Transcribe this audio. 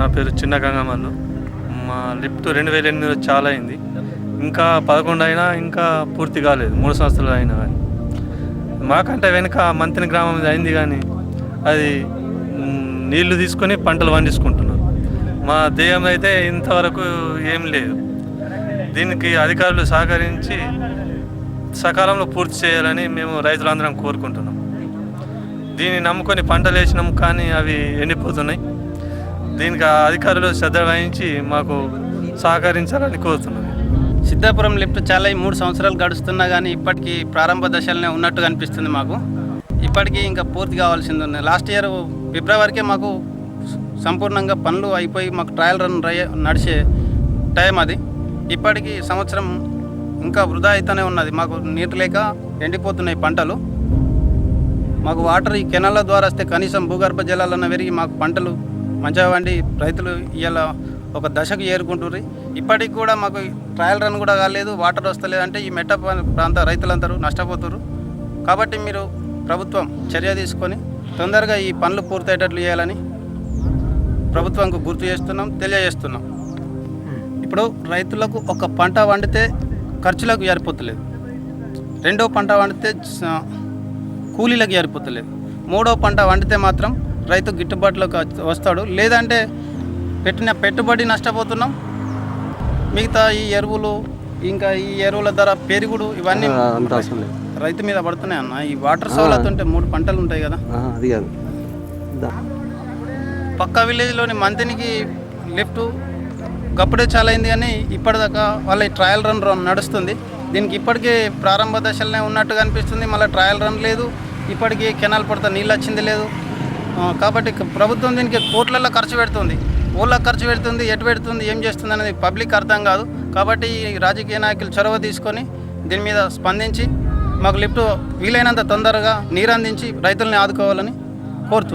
నా పేరు చిన్న గంగమల్లు. మా లిఫ్ట్ 2008లో చాలా అయింది. ఇంకా 11 అయినా ఇంకా పూర్తి కాలేదు. 3 సంవత్సరాలు అయినా కానీ మాకంటే వెనుక మంతిని గ్రామం అయింది, కానీ అది నీళ్లు తీసుకొని పంటలు పండించుకుంటున్నారు. మా దేయం అయితే ఇంతవరకు ఏం లేదు. దీనికి అధికారులు సహకరించి సకాలంలో పూర్తి చేయాలని మేము రైతులందరం కోరుకుంటున్నాం. దీన్ని నమ్ముకొని పంటలు వేసినాం, కానీ అవి ఎండిపోతున్నాయి. దీనికి అధికారులు శ్రద్ధ వహించి మాకు సహకరించాలని కోరుతున్నాం. సిద్ధాపురం లిఫ్ట్ చాలా 3 సంవత్సరాలు గడుస్తున్నా కానీ ఇప్పటికీ ప్రారంభ దశలనే ఉన్నట్టుగా అనిపిస్తుంది మాకు. ఇప్పటికీ ఇంకా పూర్తి కావాల్సింది ఉంది. లాస్ట్ ఇయర్ ఫిబ్రవరికే మాకు సంపూర్ణంగా పనులు అయిపోయి మాకు ట్రయల్ రన్ నడిచే టైం అది. ఇప్పటికీ సంవత్సరం ఇంకా వృధా అయితేనే ఉన్నది. మాకు నీరు లేక ఎండిపోతున్నాయి పంటలు. మాకు వాటర్ ఈ కెనాల ద్వారా వస్తే కనీసం భూగర్భ జలాలన్న పెరిగి మాకు పంటలు మంచిగా వండి రైతులు ఇలా ఒక దశకు చేరుకుంటుర్రు. ఇప్పటికి కూడా మాకు ట్రయల్ రన్ కూడా కాలేదు, వాటర్ వస్తలేదు. అంటే ఈ మెట్ట ప్రాంత రైతులందరూ నష్టపోతున్నారు. కాబట్టి మీరు ప్రభుత్వం చర్య తీసుకొని తొందరగా ఈ పనులు పూర్తయ్యేటట్లు చేయాలని ప్రభుత్వంకు గుర్తు చేస్తున్నాం, తెలియజేస్తున్నాం. ఇప్పుడు రైతులకు ఒక పంట వండితే ఖర్చులకు సరిపోతలేదు, రెండో పంట వండితే కూలీలకు సరిపోతలేదు, మూడో పంట వండితే మాత్రం రైతు గిట్టుబాటులోకి వస్తాడు. లేదంటే పెట్టిన పెట్టుబడి నష్టపోతున్నాం. మిగతా ఈ ఎరువులు, ఇంకా ఈ ఎరువుల ధర పెరుగుడు, ఇవన్నీ రైతు మీద పడుతున్నాయి అన్న. ఈ వాటర్ సౌలత్ ఉంటే 3 పంటలు ఉంటాయి కదా. అది కాదు, పక్క విలేజ్లోని మంతినికి లిఫ్ట్ గప్పుడే చాలా అయింది, కానీ ఇప్పటిదాకా వాళ్ళ ట్రయల్ రన్ నడుస్తుంది. దీనికి ఇప్పటికీ ప్రారంభ దశలనే ఉన్నట్టుగా అనిపిస్తుంది. మళ్ళీ ట్రయల్ రన్ లేదు, ఇప్పటికీ కెనాల్ పడతా నీళ్ళు వచ్చింది లేదు. కాబట్టి ప్రభుత్వం దీనికి కోట్లలో ఖర్చు పెడుతుంది. ఊళ్ళకి ఖర్చు పెడుతుంది, ఎటు పెడుతుంది, ఏం చేస్తుంది అనేది పబ్లిక్ అర్థం కాదు. కాబట్టి ఈ రాజకీయ నాయకులు చొరవ తీసుకొని దీని మీద స్పందించి మాకు లిఫ్ట్ వీలైనంత తొందరగా నీరు అందించి రైతుల్ని ఆదుకోవాలని కోరుతున్నాను.